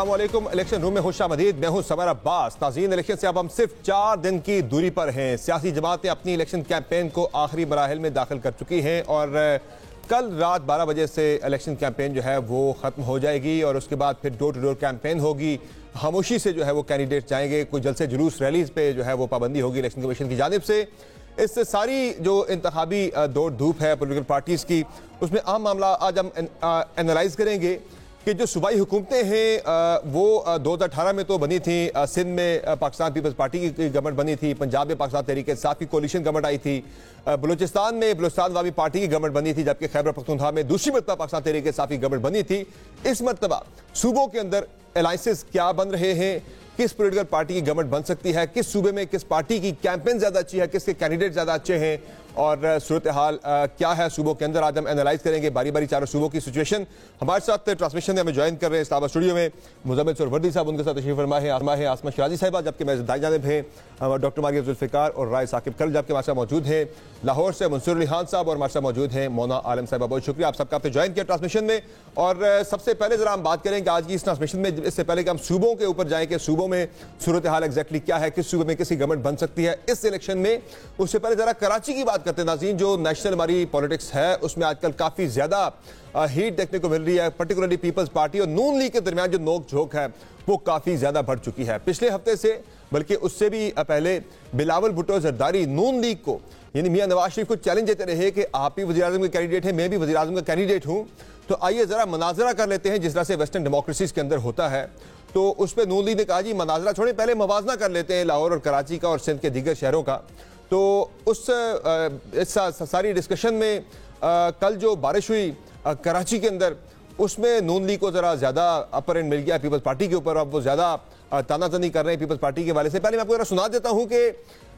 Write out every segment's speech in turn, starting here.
अस्सलाम वालेकुम। Election room में खुशामदीद। मैं हूं समर अब्बास। नाज़रीन, इलेक्शन से अब हम सिर्फ 4 दिन की दूरी पर हैं। सियासी जमातें अपनी इलेक्शन कैंपेन को आखिरी मराहिल में दाखिल कर चुकी हैं और कल रात 12 बजे से इलेक्शन कैंपेन जो है वो ख़त्म हो जाएगी और उसके बाद फिर डोर टू डोर कैंपेन होगी। खामोशी से जो है वो कैंडिडेट जाएंगे। कोई जलसे जुलूस रैलीज पे जो है वो पाबंदी होगी इलेक्शन कमीशन की जानिब से। इससे सारी जो इंतखाबी दौड़ धूप है पॉलिटिकल पार्टीज़ की, उसमें अहम मामला आज हम एनालाइज करेंगे कि जो सूबाई हुकूमतें हैं वो 2018 में तो बनी थी। सिंध में पाकिस्तान पीपल्स पार्टी की गवर्नमेंट बनी थी, पंजाब में पाकिस्तान तहरीक इंसाफ की कोलिशन गवर्नमेंट आई थी, बलूचिस्तान में बलूचिस्तान अवामी पार्टी की गवर्नमेंट बनी थी, जबकि खैबर पख्तूनख्वा में दूसरी मरतबा पाकिस्तान तहरीक इंसाफ की गवर्नमेंट बनी थी। इस मरतबा सूबों के अंदर अलायंसेस क्या बन रहे हैं, किस पॉलिटिकल पार्टी की गवर्नमेंट बन सकती है, किस सूबे में किस पार्टी की कैंपेन ज्यादा अच्छी है, किसके कैंडिडेट ज्यादा अच्छे हैं और सूरत हाल क्या है सूबों के अंदर, आज हम एनालाइज करेंगे बारी बारी चारों सूबों की सिचुएशन। हमारे साथ ट्रांसमिशन में हमें ज्वाइन कर रहे हैं इस्लामाबाद स्टूडियो में मुजम्मिल सरवर्दी साहब, उनके साथ तशरीफ फरमा है आसमा शराजी साहिबा, जबकि मेरे दाई जानिब हैं डॉक्टर मारिया जुल्फ़िकार और राय साकिब कल, जबकि हमारे साथ मौजूद हैं लाहौर से मंसूर अली खान साहब और हमारे साथ मौजूद हैं मोना आलम साहिबा। बहुत शुक्रिया आप सबका, आपने ज्वाइन किया ट्रांसमिशन में। और सबसे पहले जरा हम बात करेंगे आज की इस ट्रांसमिशन में, इससे पहले कि हम सूबों के ऊपर जाएं कि सूबों में सूरत हाल एग्जैक्टली क्या है, किस सूबे में किसी गवर्नमेंट बन सकती है इस इलेक्शन में, उससे पहले जरा कराची की बात करते हैं। नाज़रीन, जो नेशनल हमारी पॉलिटिक्स है उसमें आजकल काफी ज्यादा हीट देखने को मिल रही है। पर्टिकुलरली पीपल्स पार्टी और नून लीग के दरमियान जो नोक झोंक है वो काफी ज्यादा बढ़ चुकी है। पिछले हफ्ते से, बल्कि उससे भी पहले, बिलावल भुट्टो जरदारी नून लीग को यानी मियां नवाज शरीफ को चैलेंज देते रहे कि आप भी वज़ीर आज़म के कैंडिडेट हैं, मैं भी वज़ीर आज़म का कैंडिडेट हूं, तो आइए जरा मनाजरा कर लेते हैं जिस तरह से वेस्टर्न डेमोक्रेसीज के अंदर होता है। तो उस पर नून लीग ने कहा जी मनाजरा छोड़े, पहले मवाजना कर लेते हैं लाहौर और कराची का और सिंध के दीगर शहरों का। तो उस सारी डिस्कशन में कल जो बारिश हुई कराची के अंदर, उसमें नून लीग को ज़रा ज़्यादा अपर एंड मिल गया पीपल्स पार्टी के ऊपर। अब वो ज़्यादा तानातनी कर रहे हैं पीपल्स पार्टी के वाले से। पहले मैं आपको जरा सुना देता हूं कि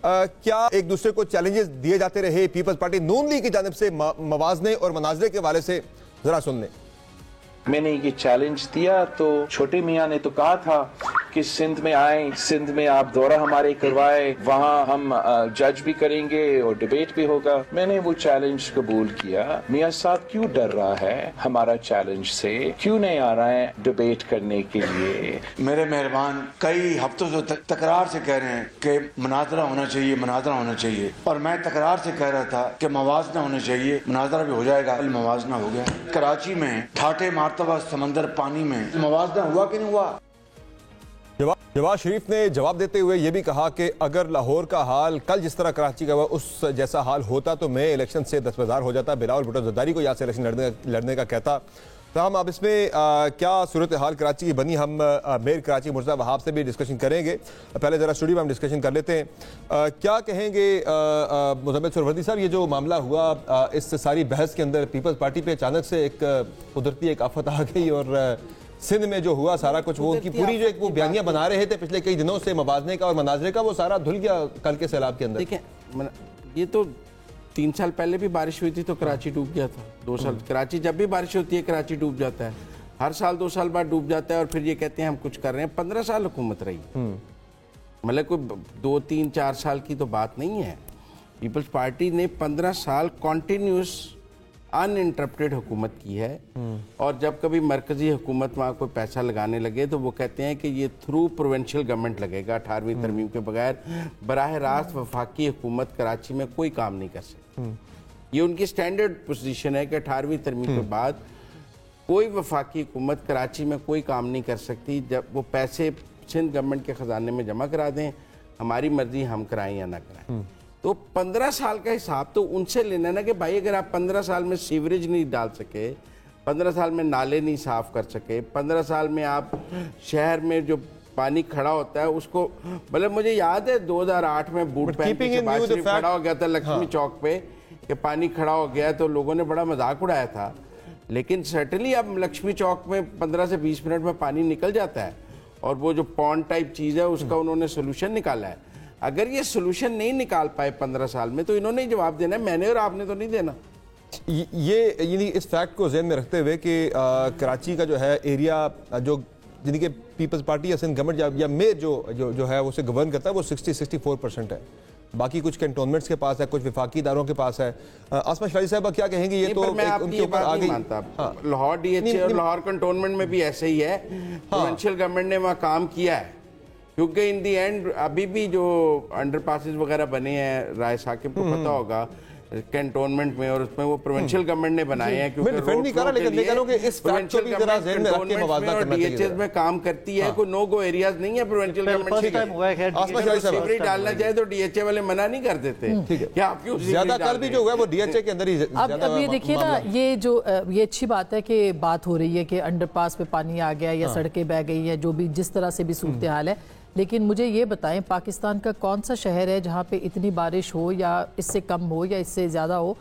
क्या एक दूसरे को चैलेंजेस दिए जाते रहे पीपल्स पार्टी नून लीग की जानिब से मवाजने और मनाजरे के वाले से, जरा सुन लें। मैंने ये चैलेंज दिया तो छोटे मियाँ ने तो कहा था कि सिंध में आए, सिंध में आप दौरा हमारे करवाए, वहाँ हम जज भी करेंगे और डिबेट भी होगा। मैंने वो चैलेंज कबूल किया। मियाँ साहब क्यों डर रहा है हमारा चैलेंज से, क्यों नहीं आ रहा है डिबेट करने के लिए? मेरे मेहरबान कई हफ्तों से तकरार से कह रहे हैं कि मनाजरा होना चाहिए, मनाजरा होना चाहिए, और मैं तकरार से कह रहा था कि मवाजना होना चाहिए। मनाजरा भी हो जाएगा, मवाजना हो गया। कराची में ठाटे मारतबा समंदर पानी में मवाजना हुआ कि नहीं हुआ? नवाज शरीफ ने जवाब देते हुए यह भी कहा कि अगर लाहौर का हाल कल जिस तरह कराची का हुआ उस जैसा हाल होता तो मैं इलेक्शन से दस्तबरदार हो जाता। बिलावल भुट्टो जरदारी को यहाँ से इलेक्शन लड़ने का कहता। तो हम अब इसमें क्या सूरत हाल कराची की बनी, हम मेयर कराची मुर्तज़ा वहाब से भी डिस्कशन करेंगे। पहले ज़रा स्टूडियो में हम डिस्कशन कर लेते हैं। क्या कहेंगे मुजम्मिल सरवर्दी साहब, ये जो मामला हुआ इस सारी बहस के अंदर पीपल्स पार्टी पे अचानक से एक कुदरती एक आफत आ गई और सिंध में जो हुआ सारा कुछ, वो उनकी पूरी जो एक वो बयानियां बना रहे थे पिछले कई दिनों से मवाजने का और मनाजरे का, वो सारा धुल गया कल के सैलाब के अंदर। देखिए, ये तो 3 साल पहले भी बारिश हुई थी तो कराची डूब गया था। 2 साल कराची जब भी बारिश होती है कराची डूब जाता है, हर साल 2 साल बाद डूब जाता है और फिर ये कहते हैं हम कुछ कर रहे हैं। 15 साल हुकूमत रही, मतलब कोई 2, 3, 4 साल की तो बात नहीं है। पीपल्स पार्टी ने 15 साल कॉन्टिन्यूस अनइंटरप्टेड हुकूमत की है और जब कभी मरकजी हुकूमत वहाँ कोई पैसा लगाने लगे तो वो कहते हैं कि ये थ्रू प्रोविंशियल गवर्नमेंट लगेगा। 18वीं तरमीम के बगैर बराह रास्त वफाकी हुकूमत कराची में कोई काम नहीं कर सकती। ये उनकी स्टैंडर्ड पोजीशन है कि 18वीं तरमीम के बाद कोई वफाकी हुकूमत कराची में कोई काम नहीं कर सकती। जब वो पैसे सिंध गवर्नमेंट के ख़जाने में जमा करा दें, हमारी मर्जी हम कराएं या ना कराएं। तो 15 साल का हिसाब तो उनसे लेना ना कि भाई अगर आप 15 साल में सीवरेज नहीं डाल सके, 15 साल में नाले नहीं साफ कर सके, 15 साल में आप शहर में जो पानी खड़ा होता है उसको, मतलब मुझे याद है 2008 में बूट पहन के शहबाज शरीफ खड़ा हो गया था लक्ष्मी चौक पे कि पानी खड़ा हो गया तो लोगों ने बड़ा मजाक उड़ाया था। लेकिन सर्टनली अब लक्ष्मी चौक में 15 से 20 मिनट में पानी निकल जाता है और वो जो पॉन्ड टाइप चीज़ है उसका उन्होंने सोल्यूशन निकाला है। अगर ये सोल्यूशन नहीं निकाल पाए 15 साल में तो इन्होंने ही जवाब देना है, मैंने और आपने तो नहीं देना। ये इस फैक्ट को ज़हन में रखते हुए कि कराची का जो है एरिया जो जिनके पीपल्स पार्टी या सिंध गवर्नमेंट या मेयर जो है उसे गवर्न करता है वो 60-64% है। बाकी कुछ कैंटोनमेंट्स के पास है, कुछ विफाकी इदारों के पास है। आसमा शराजी साहब क्या कहेंगे? ये तो उनके ऊपर आ गई। लाहौर डीएचए और लाहौर कंटोनमेंट में भी ऐसे ही है। प्रोविंशियल गवर्नमेंट ने वहाँ काम किया है, क्योंकि इन दी एंड अभी भी जो अंडरपासेस वगैरह बने हैं, राय साकिब को पता होगा, कैंटोनमेंट में और उसमें वो प्रोविंशियल गवर्नमेंट ने बनाए हैं, क्योंकि डिफेंड नहीं कर रहा, लेकिन मैं कह रहा हूं कि इस फैक्ट को भी जरा ज़हन में रख के मवाज़ना करना चाहिए। डीएचएस में काम करती है, कोई नो गो एरियाज नहीं है प्रोविंशियल गवर्नमेंट। आसमा शराजी साहब सीवरेज डालना चाहे तो डीएचए वाले मना नहीं कर देते। क्या आप क्यों ज्यादा कर भी जो हुआ वो डीएचए के अंदर ही। अब ये देखिए ना, ये अच्छी बात है कि बात हो रही है कि अंडरपास पे पानी आ गया या सड़कें बह गई है, जो भी जिस तरह से भी सूरत हाल है। लेकिन मुझे ये बताएं, पाकिस्तान का कौन सा शहर है जहाँ पे इतनी बारिश हो या इससे कम हो या इससे ज़्यादा हो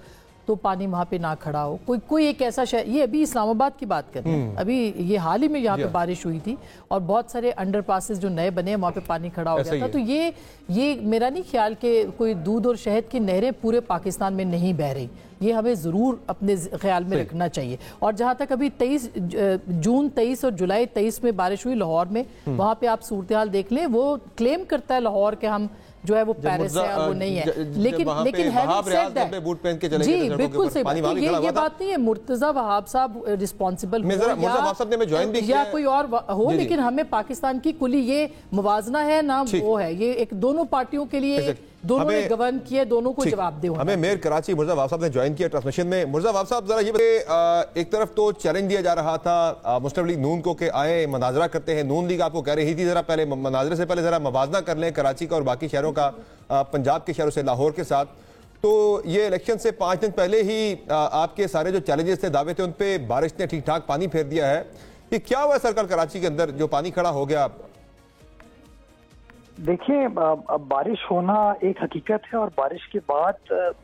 तो पानी वहाँ पे ना खड़ा हो? कोई एक ऐसा शहर, ये अभी इस्लामाबाद की बात कर रहे हैं, अभी ये हाल ही में यहाँ पे बारिश हुई थी और बहुत सारे अंडरपासेस जो नए बने हैं वहाँ पे पानी खड़ा हो गया था। तो ये मेरा नहीं ख्याल कि कोई दूध और शहद की नहरें पूरे पाकिस्तान में नहीं बह रही, ये हमें ज़रूर अपने ख्याल में रखना चाहिए। और जहाँ तक अभी जून 23 और जुलाई 23 में बारिश हुई लाहौर में, वहाँ पे आप सूरत हाल देख लें, वो क्लेम करता है लाहौर के हम जो है वो पेरिस है और वो नहीं है, लेकिन जी बिल्कुल सही बात, ये बात नहीं है। मुर्तजा वहाब साहब रिस्पॉन्सिबल या कोई और हो, लेकिन हमें पाकिस्तान की कुली ये मुवाजना है ना, वो है ये एक दोनों पार्टियों के लिए, दोनों ने गवर्न किया, दोनों को जवाब दे। हमें मेयर कराची मुर्तजा वहाब साहब ने ज्वाइन किया ट्रांसमिशन में। मुर्तजा वहाब साहब जरा ये बताइए, एक तरफ तो चैलेंज दिया जा रहा था मुस्लिम लीग नून को कि आए मनाजरा करते हैं, नून लीग आपको कह रही थी जरा पहले मनाजरे से पहले जरा मवाजना कर लें कराची का और बाकी शहरों का, पंजाब के शहरों से लाहौर के साथ। तो ये इलेक्शन से 5 दिन पहले ही आपके सारे जो चैलेंजेस थे, दावे थे, उन पर बारिश ने ठीक ठाक पानी फेर दिया है। कि क्या हुआ सर्कल कराची के अंदर जो पानी खड़ा हो गया? देखिए, अब बारिश होना एक हकीकत है और बारिश के बाद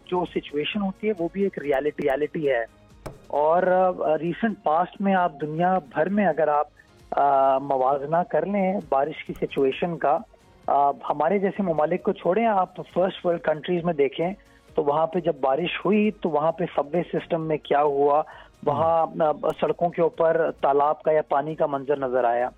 जो सिचुएशन होती है वो भी एक रियलिटी है। और रीसेंट पास्ट में आप दुनिया भर में अगर आप मवाजना कर लें बारिश की सिचुएशन का, हमारे जैसे ममालिक को छोड़ें, आप फर्स्ट वर्ल्ड कंट्रीज में देखें तो वहाँ पे जब बारिश हुई तो वहाँ पे सबवे सिस्टम में क्या हुआ, वहाँ सड़कों के ऊपर तालाब का या पानी का मंजर नजर आया।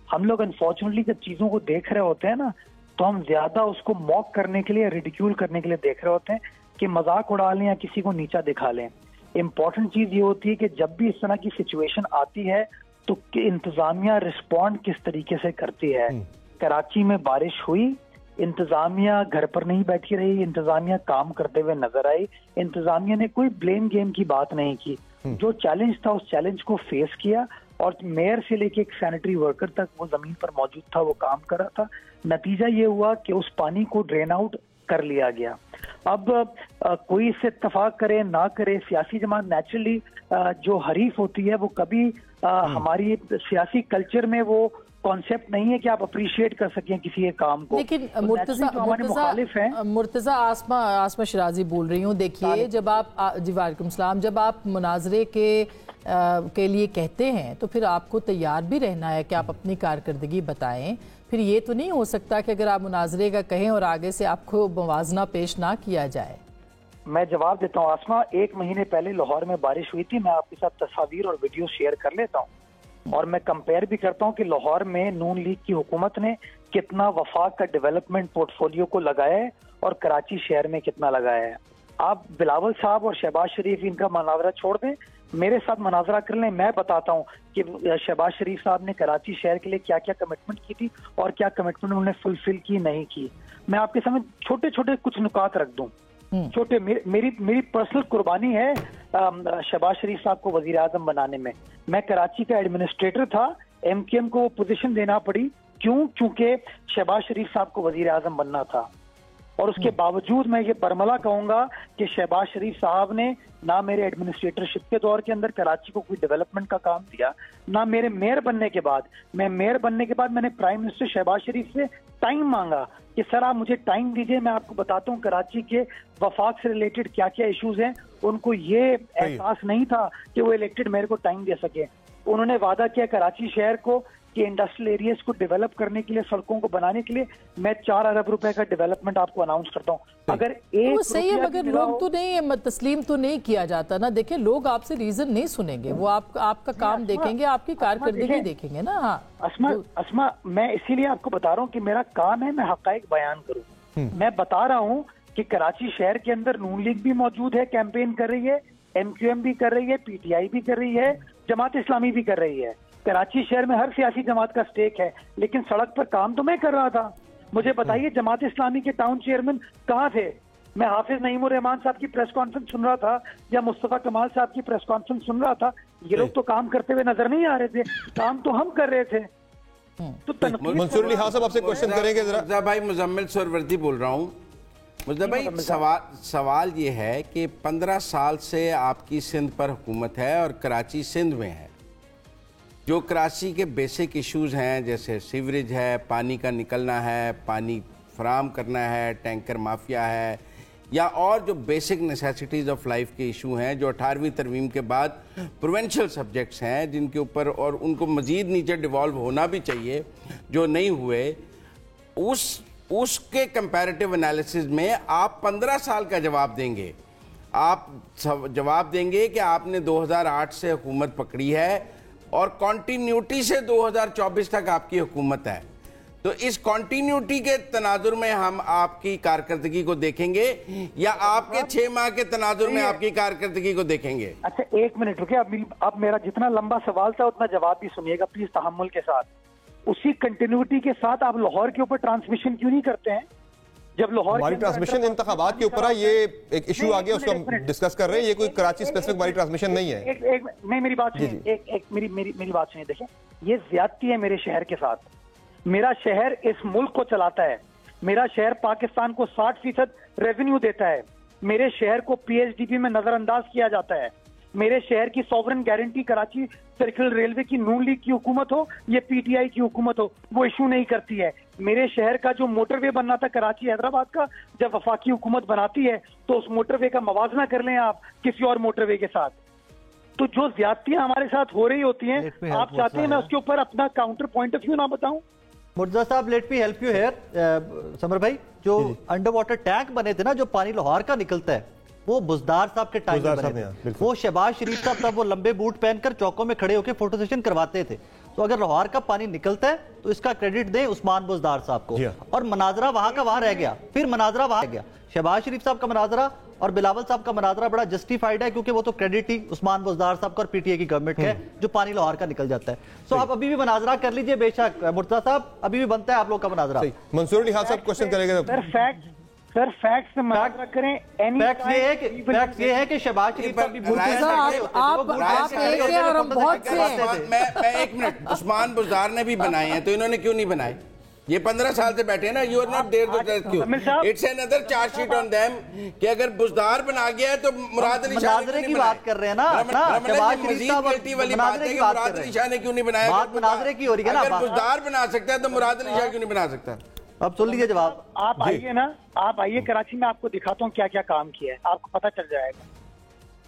हम लोग अनफॉर्चुनेटली जब चीजों को देख रहे होते हैं ना, तो हम ज्यादा उसको मॉक करने के लिए, रिडिक्यूल करने के लिए देख रहे होते हैं कि मजाक उड़ा लें या किसी को नीचा दिखा लें। इम्पोर्टेंट चीज ये होती है कि जब भी इस तरह की सिचुएशन आती है तो इंतजामिया रिस्पॉन्ड किस तरीके से करती है। कराची में बारिश हुई, इंतजामिया घर पर नहीं बैठी रही, इंतजामिया काम करते हुए नजर आई, इंतजामिया ने कोई ब्लेम गेम की बात नहीं की, जो चैलेंज था उस चैलेंज को फेस किया और मेयर से लेके एक सैनिटरी वर्कर तक वो जमीन पर मौजूद था, वो काम कर रहा था। नतीजा ये हुआ कि उस पानी को ड्रेन आउट कर लिया गया। अब कोई इससे इत्तेफाक करे ना करे, सियासी जमात नेचुरली जो हरीफ होती है वो कभी हमारी सियासी कल्चर में वो कॉन्सेप्ट नहीं है कि आप अप्रिशिएट कर सकें किसी एक काम को। लेकिन तो मुर्तजा आसमा शराजी बोल रही हूँ, देखिए जब आप जी वालेकुम सलाम, जब आप मुनाजरे के लिए कहते हैं तो फिर आपको तैयार भी रहना है कि आप अपनी कारकर्दगी बताएं। फिर ये तो नहीं हो सकता कि अगर आप मुनाजरे का कहें और आगे से आपको मुवाजना पेश ना किया जाए। मैं जवाब देता हूँ आसमा, 1 महीने पहले लाहौर में बारिश हुई थी, मैं आपके साथ तस्वीर और वीडियो शेयर कर लेता हूँ और मैं कंपेयर भी करता हूँ कि लाहौर में नून लीग की हुकूमत ने कितना वफाक का डेवलपमेंट पोर्टफोलियो को लगाया है और कराची शहर में कितना लगाया है। आप बिलावल साहब और शहबाज शरीफ इनका मनाजरा छोड़ दें, मेरे साथ मनाजरा कर लें, मैं बताता हूँ कि शहबाज शरीफ साहब ने कराची शहर के लिए क्या क्या कमिटमेंट की थी और क्या कमिटमेंट उन्होंने फुलफिल की नहीं की। मैं आपके सामने छोटे छोटे कुछ नुकात रख दूं। छोटे मेरी पर्सनल कुर्बानी है शहबाज शरीफ साहब को वजीर आजम बनाने में। मैं कराची का एडमिनिस्ट्रेटर था, MKM को वो पोजीशन देना पड़ी, क्यों? क्योंकि शहबाज शरीफ साहब को वजीर आजम बनना था। और उसके बावजूद मैं ये बरमला कहूंगा कि शहबाज शरीफ साहब ने ना मेरे एडमिनिस्ट्रेटरशिप के दौर के अंदर कराची को कोई डेवलपमेंट का काम दिया, ना मेरे मेयर बनने के बाद। मेयर बनने के बाद मैंने प्राइम मिनिस्टर शहबाज शरीफ से टाइम मांगा कि सर आप मुझे टाइम दीजिए, मैं आपको बताता हूँ कराची के वफाक से रिलेटेड क्या क्या इश्यूज हैं। उनको ये एहसास नहीं था कि वो इलेक्टेड मेयर को टाइम दे सके। उन्होंने वादा किया कराची शहर को कि इंडस्ट्रियल एरियाज को डेवलप करने के लिए, सड़कों को बनाने के लिए मैं 4 अरब रुपए का डेवलपमेंट आपको अनाउंस करता हूँ। अगर एक वो सही है, मगर लोग तो नहीं, तस्लीम तो नहीं किया जाता ना। देखिए लोग आपसे रीजन नहीं सुनेंगे, वो आपका काम देखेंगे, आपकी कारकर्दगी देखेंगे ना। हाँ अस्मा, मैं इसीलिए आपको बता रहा हूँ कि मेरा काम है मैं हकाइक बयान करूँ। मैं बता रहा हूँ कि कराची शहर के अंदर नून लीग भी मौजूद है, कैंपेन कर रही है, MQM भी कर रही है, PTI भी कर रही है, जमात इस्लामी भी कर रही है। कराची शहर में हर सियासी जमात का स्टेक है, लेकिन सड़क पर काम तो मैं कर रहा था। मुझे बताइए जमात इस्लामी के टाउन चेयरमैन कहाँ थे? मैं हाफिज नईमुर रहमान साहब की प्रेस कॉन्फ्रेंस सुन रहा था या मुस्तफा कमाल साहब की प्रेस कॉन्फ्रेंस सुन रहा था। ये लोग तो काम करते हुए नजर नहीं आ रहे थे, काम तो हम कर रहे थे। तो मंसूर अली खान साहब आपसे क्वेश्चन करेंगे जरा। मुर्तज़ा भाई, मुजम्मिल सोहरावर्दी बोल रहा हूँ। मुर्तज़ा भाई, सवाल ये है कि 15 साल से आपकी सिंध पर हुकूमत है और कराची सिंध में है। जो कराची के बेसिक इश्यूज हैं, जैसे सीवरेज है, पानी का निकलना है, पानी फराम करना है, टैंकर माफिया है, या और जो बेसिक नेसेसिटीज़ ऑफ लाइफ के इशू हैं, जो 18वीं तरमीम के बाद प्रोवेंशियल सब्जेक्ट्स हैं, जिनके ऊपर और उनको मज़ीद नीचे डिवॉल्व होना भी चाहिए, जो नहीं हुए, उसके कंपैरेटिव एनालिसिस में आप 15 साल का जवाब देंगे। आप जवाब देंगे कि आपने 2008 से हुकूमत पकड़ी है और कॉन्टीन्यूटी से 2024 तक आपकी हुकूमत है। तो इस कॉन्टीन्यूटी के तनाजुर में हम आपकी कारकर्दगी को देखेंगे या आपके 6 माह के तनाजुर में आपकी कारकर्दगी को देखेंगे? अच्छा, 1 मिनट रुके। अब मेरा जितना लंबा सवाल था उतना जवाब भी सुनिएगा प्लीज, तहम्मुल के साथ। उसी कंटिन्यूटी के साथ आप लाहौर के ऊपर ट्रांसमिशन क्यों नहीं करते हैं? जब लाहौर हमारी ट्रांसमिशन इंतखाबात के ऊपर है, ये एक इशू आ गया, उसको हम डिस्कस कर रहे हैं। ये कोई कराची स्पेसिफिक हमारी ट्रांसमिशन नहीं है। नहीं, मेरी बात सुनिए, मेरी बात सुनिए। देखिए, ये ज्यादती है मेरे शहर के साथ। मेरा शहर इस मुल्क को चलाता है। मेरा शहर पाकिस्तान को 60% रेवेन्यू देता है। मेरे शहर को PHDP में नजरअंदाज किया जाता है। मेरे शहर की sovereign guarantee Karachi circle railway की नून लीग की हुकूमत हो या PTI की हुकूमत हो, वो इशू नहीं करती है। मेरे शहर का जो मोटरवे बनना था कराची हैदराबाद का, जब वफाकी हुकूमत बनाती है तो उस मोटरवे का मवाजना कर लें आप किसी और मोटरवे के साथ। तो जो ज्यादतियां हमारे साथ हो रही होती हैं, आप चाहते हैं मैं उसके ऊपर अपना काउंटर पॉइंट ऑफ व्यू ना बताऊं? मुर्तज़ा साहब, let me help you here. Summer भाई, जो अंडर वाटर टैंक बने थे ना, जो पानी लाहौर का निकलता है, वो बुज़दार साहब के टाइम में बने थे। वो शहबाज शरीफ साहब तब वो लंबे बूट पहनकर चौकों में खड़े होकर फोटो सेशन करवाते थे। तो अगर लाहौर का पानी निकलता है तो इसका क्रेडिट दें उस्मान बुज़दार साहब को। और मनाजरा वहां का वहां रह गया, फिर मनाजरा वहां रह गया। शहबाज शरीफ साहब का मनाजरा और बिलावल साहब का मनाजरा बड़ा जस्टिफाइड है, क्योंकि वो तो क्रेडिट ही उस्मान बुज़दार साहब का और PTI की गवर्नमेंट है, जो पानी लाहौर का निकल जाता है। सो आप अभी भी मनाजरा कर लीजिए बेशक मुर्तज़ा साहब, अभी भी बनता है आप लोग का मनाजरा। मंसूर अली खान साहब क्वेश्चन करेंगे। सर फैक्ट से मनाजरा करें। फैक्ट ये है कि शहबाज शरीफ साहब भी आप एक हैं और हम बहुत से हैं। मैं 1 मिनट, उस्मान बुज़दार ने भी बनाए हैं, तो इन्होंने क्यों नहीं बनाए? ये 15 साल से बैठे हैं ना। You are not there to क्यों? It's another chargesheet on them कि अगर बुज़दार बना गया है तो मुराद अली शाह मनाजरे की बात कर रहे हैं ना। शहबाज शरीफ साहब वाली बात है कि मुराद अली शाह ने क्यों नहीं बनाया? बात मनाजरे की हो रही है ना। अगर बुज़दार बना सकता है तो मुराद अली शाह क्यों नहीं बना सकता? अब सुन लीजिए जवाब। आप आइए ना, आप आइए कराची में, आपको दिखाता हूँ क्या क्या काम किया है, आपको पता चल जाएगा।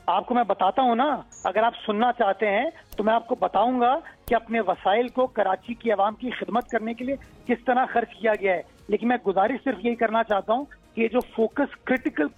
आपको मैं बताता हूँ ना, अगर आप सुनना चाहते हैं तो मैं आपको बताऊंगा कि अपने वसाइल को कराची की आवाम की खिदमत करने के लिए किस तरह खर्च किया गया है। लेकिन मैं गुजारिश सिर्फ यही करना चाहता हूँ कि ये जो फोकस क्रिटिकल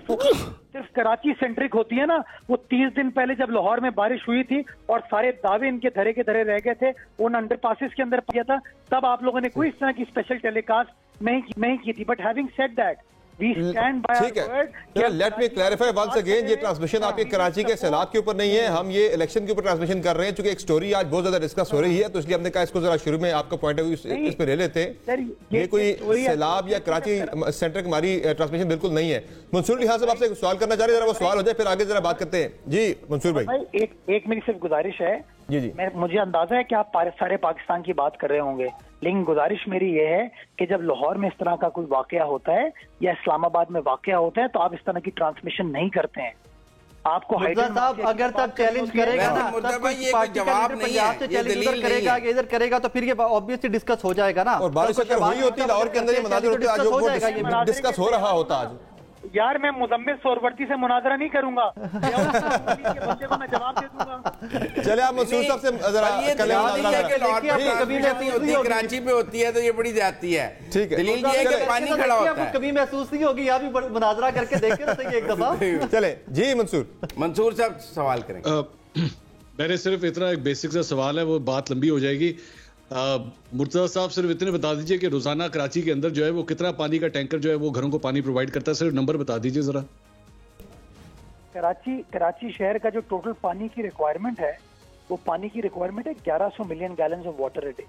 फोकस सिर्फ कराची सेंट्रिक होती है ना, वो 30 दिन पहले जब लाहौर में बारिश हुई थी और सारे दावे इनके धरे के धरे रह गए थे, उन अंडरपासेस के अंदर किया था, तब आप लोगों ने कोई इस तरह की स्पेशल टेलीकास्ट नहीं की थी। बट हैविंग सेड दैट, ठीक है, let me clarify once again, ये ट्रांसमिशन आपके कराची के सैलाब के ऊपर नहीं है, हम ये इलेक्शन के ऊपर ट्रांसमिशन कर रहे हैं। चूंकि एक स्टोरी आज बहुत ज्यादा डिस्कस हो रही है, तो इसलिए हमने कहा इसको जरा शुरू में आपका पॉइंट ऑफ व्यू इस पे ले लेते हैं। ये कोई सैलाब या कराची सेंटर की हमारी ट्रांसमिशन बिल्कुल नहीं है। मंसूर अली खान साहब आपसे सवाल करना चाह रहे हैं, जरा वो सवाल हो जाए फिर आगे जरा बात करते हैं। जी मंसूर भाई, एक मेरी सिर्फ गुजारिश है। जी, मुझे अंदाजा है कि आप सारे पाकिस्तान की बात कर रहे होंगे, लेकिन गुजारिश मेरी ये है कि जब लाहौर में इस तरह का कोई वाकया होता है या इस्लामाबाद में वाकया होता है तो आप इस तरह की ट्रांसमिशन नहीं करते हैं। आपको साहब अगर तब चैलेंज करेगा ना, जवाब नहीं करेगा, इधर करेगा तो फिर ये ऑब्वियसली डिस्कस हो जाएगा ना। और बारिश अगर हुई होती लाहौर के अंदर, ये मनाज़रा डिस्कस हो रहा होता आज। यार मैं मुजम्मिल सोहरावर्दी से मुनाजरा नहीं करूंगा, बच्चे को मैं जवाब दे दूंगा। चले आप मंसूर साहब से कराची पे होती है तो ये बड़ी जाती है। ठीक है, दलील ये है कि पानी खड़ा होता है। कभी महसूस नहीं होगी, यहाँ भी मुनाजरा करके देख के एक दफा। चले जी मंसूर साहब सवाल करेंगे। मैंने सिर्फ इतना एक बेसिक सा सवाल है, वो बात लंबी हो जाएगी। मुर्तजा साहब सिर्फ इतने बता दीजिए कि रोजाना कराची के अंदर जो है वो कितना पानी का टैंकर जो है वो घरों को पानी प्रोवाइड करता है, सिर्फ नंबर बता दीजिए जरा। कराची शहर का जो टोटल पानी की रिक्वायरमेंट है वो पानी की रिक्वायरमेंट है 1100 million gallons of water a day,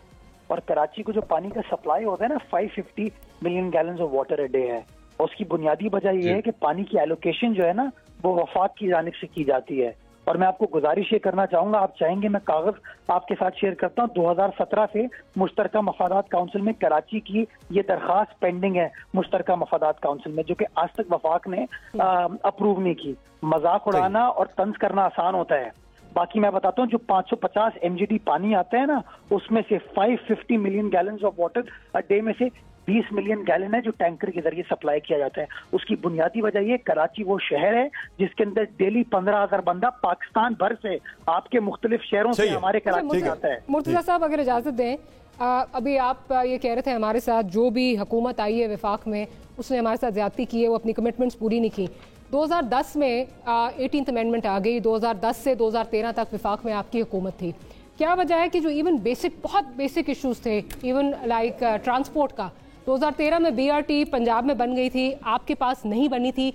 और कराची को जो पानी का सप्लाई होता है ना 550 million gallons of water a day है। और उसकी बुनियादी वजह यह है कि पानी की एलोकेशन जो है ना वो वफाक की जानिब से की जाती है। और मैं आपको गुजारिश ये करना चाहूंगा, आप चाहेंगे मैं कागज आपके साथ शेयर करता हूँ। 2017 से मुश्तरका मफादात काउंसिल में कराची की ये दरखास्त पेंडिंग है मुश्तरका मफादात काउंसिल में, जो कि आज तक वफाक ने अप्रूव नहीं की। मजाक उड़ाना और तंज करना आसान होता है, बाकी मैं बताता हूँ जो 550 MGD पानी आता है ना उसमें से 550 million gallons of water a day में से 20 मिलियन गैलन है जो टैंकर के जरिए सप्लाई किया जाता है। उसकी बुनियादी वजह ये कराची वो शहर है जिसके अंदर डेली 15,000 बंदा पाकिस्तान भर से आपके मुख्तलिफ शहरों से हमारे कराची आता है। मुर्तजा साहब अगर इजाजत दें, अभी आप ये कह रहे थे हमारे साथ जो भी हुकूमत आई है वफाक में उसने हमारे साथ ज्यादती की है, वो अपनी कमिटमेंट्स पूरी नहीं की। 2010 में 18th अमेंडमेंट आ गई, 2010 से 2013 तक वफाक में आपकी हुकूमत थी। क्या वजह है कि जो इवन बहुत बेसिक इशूज़ थे, इवन लाइक ट्रांसपोर्ट का, 2013 में BRT पंजाब में बन गई थी, आपके पास नहीं बनी थी,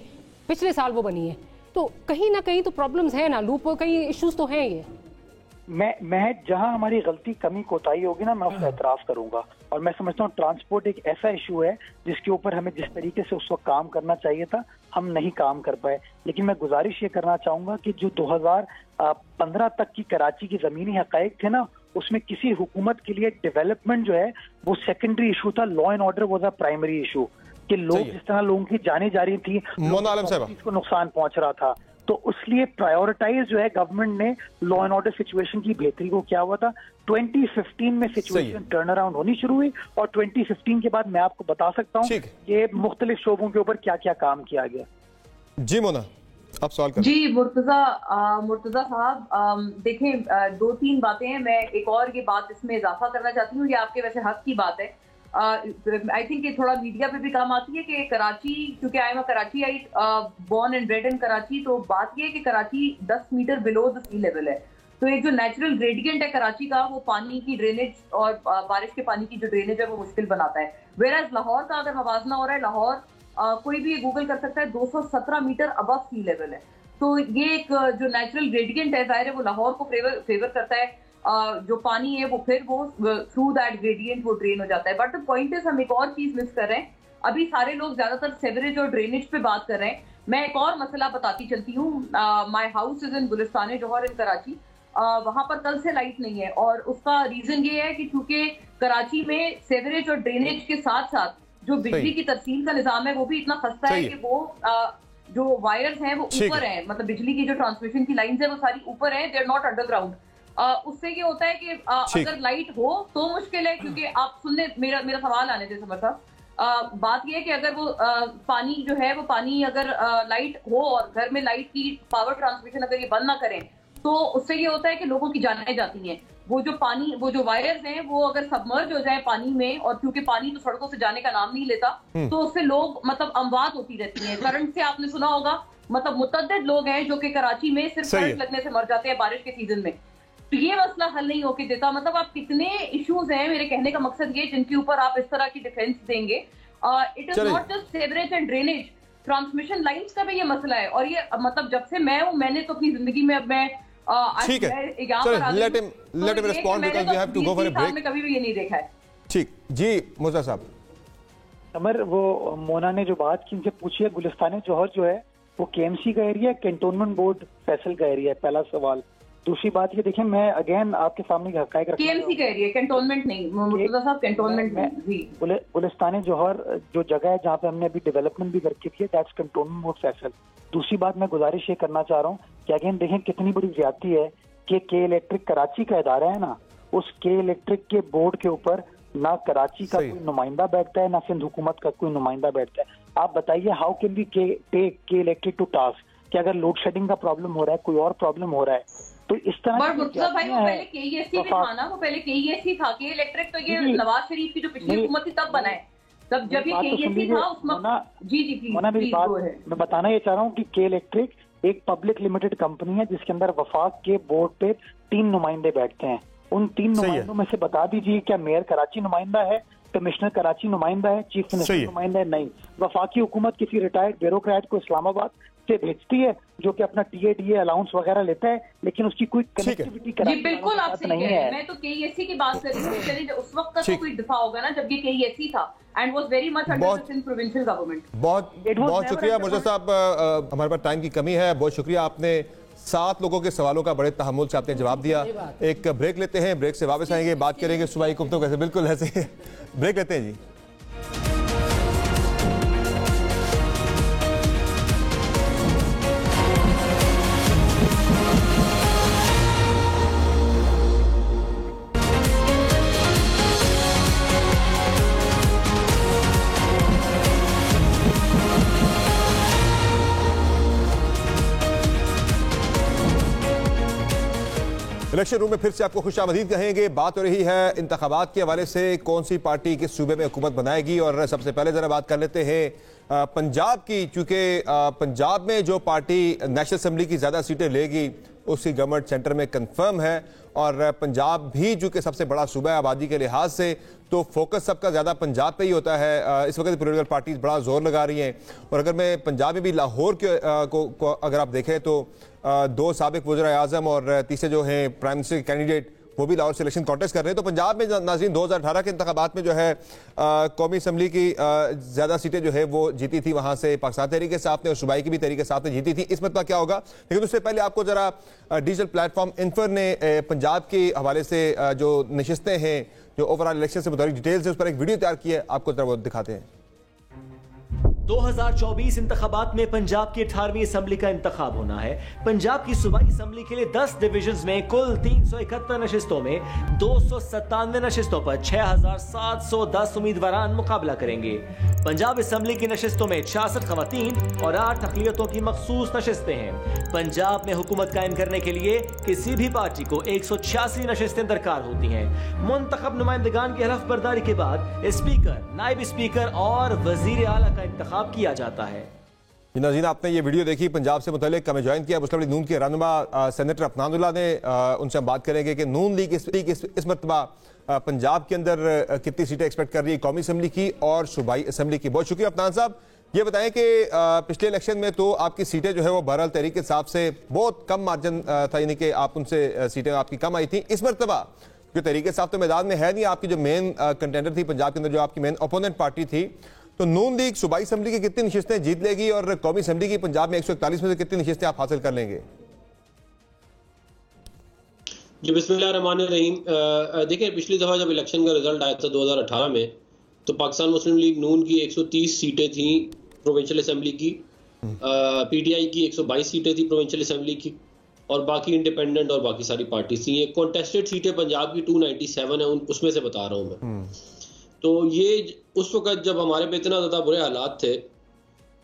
पिछले साल वो बनी है, तो कहीं ना कहीं तो प्रॉब्लम्स है ना, लूप कहीं इश्यूज तो हैं। ये मैं जहां हमारी गलती कमी कोताही होगी ना मैं उसका एतराफ़ करूंगा, और मैं समझता हूँ ट्रांसपोर्ट एक ऐसा इशू है जिसके ऊपर हमें जिस तरीके से उस वक्त काम करना चाहिए था हम नहीं काम कर पाए। लेकिन मैं गुजारिश ये करना चाहूंगा कि जो 2015 तक की कराची की ज़मीनी हक़ाइक़ थे ना उसमें किसी हुकूमत के लिए डेवलपमेंट जो है वो सेकेंडरी इशू था, law and order was a primary issue, कि लोग जिस तरह लोगों की जाने जा रही थी, को नुकसान पहुंच रहा था, तो उसलिए प्रायोरिटाइज जो है गवर्नमेंट ने लॉ एंड ऑर्डर सिचुएशन की बेहतरी को क्या हुआ था 2015 में सिचुएशन टर्न अराउंड होनी शुरू हुई, और 2015 के बाद मैं आपको बता सकता हूँ कि मुख्तलिफ शोबों के ऊपर क्या क्या काम किया गया। जी मोना आप सवाल करें। जी मुर्तजा साहब, देखें 2-3 बातें हैं, मैं एक और ये बात इसमें इजाफा करना चाहती हूँ, ये आपके वैसे हक की बात है, आई थिंक ये थोड़ा मीडिया पे भी काम आती है कि कराची, क्योंकि I am a Karachiite, born and bred in Karachi, तो बात ये है कि Karachi 10 metre below the sea level है, तो एक जो नेचुरल ग्रेडियंट है कराची का वो पानी की ड्रेनेज और बारिश के पानी की जो ड्रेनेज है वो मुश्किल बनाता है। वेराज लाहौर का अगर मवाजना हो रहा है, लाहौर कोई भी गूगल कर सकता है 217 मीटर अबव सी लेवल है, तो ये एक जो नेचुरल ग्रेडियंट है जाहिर है वो लाहौर को फेवर करता है, जो पानी है वो फिर वो थ्रू दैट ग्रेडियंट वो ड्रेन हो जाता है। बट द पॉइंट इज हम एक और चीज मिस कर रहे हैं, अभी सारे लोग ज्यादातर सेवरेज और ड्रेनेज पे बात कर रहे हैं, मैं एक और मसला बताती चलती हूँ। My house is in Gulistan जौहर इन कराची, वहां पर कल से लाइट नहीं है, और उसका रीजन ये है कि चूंकि कराची में सेवरेज और ड्रेनेज के साथ साथ जो बिजली की तरसील का निजाम है वो भी इतना खस्ता है कि वो जो वायर्स हैं वो ऊपर हैं, मतलब बिजली की जो ट्रांसमिशन की लाइंस है वो सारी ऊपर हैं, दे आर नॉट अंडरग्राउंड। उससे ये होता है कि अगर लाइट हो तो मुश्किल है, क्योंकि आप सुनने मेरा सवाल आने थे समर साहब, बात यह है कि अगर वो पानी जो है वो पानी अगर लाइट हो और घर में लाइट की पावर ट्रांसमिशन अगर ये बंद ना करें तो उससे ये होता है कि लोगों की जानें जाती हैं। वो जो वायर्स हैं वो अगर सबमर्ज हो जाए पानी में, और क्योंकि पानी तो सड़कों से जाने का नाम नहीं लेता, तो उससे लोग मतलब अमवात होती रहती हैं। करंट से आपने सुना होगा, मतलब मुतअद्दिद लोग हैं जो कि कराची में सिर्फ करंट लगने से मर जाते हैं बारिश के सीजन में, तो ये मसला हल नहीं होके देता। मतलब आप कितने इश्यूज हैं, मेरे कहने का मकसद ये, जिनके ऊपर आप इस तरह की डिफेंस देंगे। It is not just sewerage and drainage, transmission lines का भी ये मसला है, और ये मतलब जब से मैं हूं मैंने तो अपनी जिंदगी में अब मैं ठीक है, let him respond because we have to go for a break. कभी भी ये नहीं देखा है। ठीक जी मुर्तजा साहब। समर, वो मोना ने जो बात की उनसे पूछिए, गुलिस्तान जौहर जो है वो KMC का एरिया है, कैंटोनमेंट बोर्ड फैसल का एरिया है, पहला सवाल। दूसरी बात ये देखिए, मैं अगेन आपके सामने हक़ाइक़ रखना, KMC का एरिया, कैंटोनमेंट नहीं, मुर्तजा साहब कैंटोनमेंट में। गुलिस्तान जौहर जो जगह है जहाँ पे हमने अभी डेवलपमेंट भी करके की है, दैट्स कैंटोनमेंट बोर्ड फैसल। दूसरी बात मैं गुजारिश ये करना चाह रहा हूँ कि अगेन देखें कितनी बड़ी ज्यादती है कि के इलेक्ट्रिक कराची का इदारा है ना, उस के इलेक्ट्रिक के बोर्ड के ऊपर ना कराची का कोई नुमाइंदा बैठता है ना सिंध हुकूमत का कोई नुमाइंदा बैठता है। आप बताइए, हाउ कैन वी टेक के इलेक्ट्रिक टू टास्क कि अगर लोड शेडिंग का प्रॉब्लम हो रहा है, कोई और प्रॉब्लम हो रहा है, तो इस तरह भाई वो पहले KESC भी था ना, वो पहले KESC था, के इलेक्ट्रिक तो ये नवाज शरीफ की जो पिछली हुकूमत थी तब बना है, तब जब ये KESC था उसमें। जी मेरी बात मैं बताना ये चाह रहा हूँ कि के इलेक्ट्रिक एक पब्लिक लिमिटेड कंपनी है जिसके अंदर वफाक के बोर्ड पे 3 नुमाइंदे बैठते हैं, उन 3 नुमाइंदों में से बता दीजिए क्या मेयर कराची नुमाइंदा है, कमिश्नर कराची नुमाइंदा है, चीफ मिनिस्टर नुमाइंदा है? नहीं। वफाकी हुकूमत किसी रिटायर्ड ब्यूरोक्रेट को इस्लामाबाद से भेजती है जो कि अपना टीए अलाउंस वगैरह लेता है, लेकिन उसकी कोई कनेक्टिविटी कराची बिल्कुल आपसे नहीं है। मैं तो केईएससी की बात कर रही हूँ। चलिए उस वक्त का तो कोई दफा होगा ना जब ये केईएससी था and was very much under the provincial government. बहुत शुक्रिया मुर्तज़ा साहब, हमारे पास टाइम की कमी है। बहुत शुक्रिया, आपने 7 लोगों के सवालों का बड़े तहम्मुल से आपने जवाब दिया। एक ब्रेक लेते हैं, ब्रेक से वापस आएंगे, बात करेंगे सूबाई हुकूमतों कैसे। बिल्कुल ऐसे ब्रेक लेते हैं जी। इलेक्शन रूम में फिर से आपको खुशामदीद कहेंगे। बात हो रही है इंतखाबात के हवाले से, कौन सी पार्टी किस सूबे में हुकूमत बनाएगी। और सबसे पहले जरा बात कर लेते हैं पंजाब की, क्योंकि पंजाब में जो पार्टी नेशनल असेंबली की ज़्यादा सीटें लेगी उसकी गवर्नमेंट सेंटर में कंफर्म है। और पंजाब भी चूँकि सबसे बड़ा सूबा है आबादी के लिहाज से, तो फोकस सबका ज़्यादा पंजाब पे ही होता है। इस वक्त पॉलिटिकल पार्टीज बड़ा जोर लगा रही हैं। और अगर मैं पंजाब में भी लाहौर को अगर आप देखें तो 2 साबिक वज़ीर आज़म और तीसरे जो हैं प्राइम मिनिस्टर कैंडिडेट वो भी लाहौर से इलेक्शन कॉन्टेस्ट कर रहे हैं। तो पंजाब में नाज़रीन 2018 के इंतखाबात में जो है कौमी असम्बली की ज़्यादा सीटें जो है वो जीती थी वहाँ से पाकिस्तान तहरीक इंसाफ ने, और सूबाई की भी तहरीक इंसाफ ने जीती थी। इस मतलब क्या होगा, लेकिन उससे पहले आपको ज़रा डिजिटल प्लेटफॉर्म इन्फर ने पंजाब के हवाले से जो नशिस्तें हैं, जो ओवरऑल इलेक्शन से मुताबिक डिटेल्स है, उस पर एक वीडियो तैयार की है, आपको ज़रा वो दिखाते हैं। 2024 इंतखाबात में पंजाब की 18वीं असम्बली का इंतखाब होना है। पंजाब की सूबाई असम्बली के लिए 10 डिविजन्स में कुल 371 नशिस्तों में 297 नशिस्तों पर 6710 उम्मीदवार मुकाबला करेंगे। पंजाब असम्बली की नशिस्तों में 66 खवातीन और 8 अक़लियतों की मखसूस नशिस्तें हैं। पंजाब में हुकूमत कायम करने के लिए किसी भी पार्टी को 186 नशिस्तें दरकार होती हैं। मुंतखब नुमाइंदगान की हलफ बर्दारी के बाद स्पीकर, नायब स्पीकर और वजीर आला का इंतखाब किया जाता है। नाज़रीन, आपने ये वीडियो देखी, पंजाब से मुतल्लिक हमें ज्वाइन किया मुस्लिम लीग नून के रहनुमा सेनेटर अफनानुल्लाह ने। उनसे हम बात करेंगे कि नून लीग इस मरतबा पंजाब के अंदर कितनी सीटें एक्सपेक्ट कर रही है कौमी असम्बली की और सूबाई असम्बली की। बहुत शुक्रिया अफनान साहब। ये बताएं कि पिछले इलेक्शन में तो आपकी सीटें जो है वो बहरहाल तहरीक के हिसाब से बहुत कम मार्जिन था, यानी कि आप उनसे सीटें आपकी कम आई थी। इस मरतबा जो तहरीक इंसाफ तो मैदान में है नहीं, आपकी जो मेन कंटेंडर थी पंजाब के अंदर, जो आपकी मेन ओपोनेंट पार्टी थी, तो नून लीग सूबाई असम्बली की कितनी नशिस्तें जीत लेगी और कौमी असम्बली की पंजाब में 141 में से कितनी नशिस्तें आप हासिल कर लेंगे? जी बिस्मिल्लाहिर्रहमानिर्रहीम। देखिए, पिछली दफ़ा जब इलेक्शन का रिजल्ट आया था 2018 में, तो पाकिस्तान मुस्लिम लीग नून की 130 सीटें थी प्रोविंशियल असम्बली की, पीटीआई की 122 सीटें थी प्रोविंशियल असम्बली की, और बाकी इंडिपेंडेंट और बाकी सारी पार्टी थी। ये कॉन्टेस्टेड सीटें पंजाब की 297 है, उसमें से बता रहा हूँ मैं। तो ये उस वक्त जब हमारे पे इतना ज़्यादा बुरे हालात थे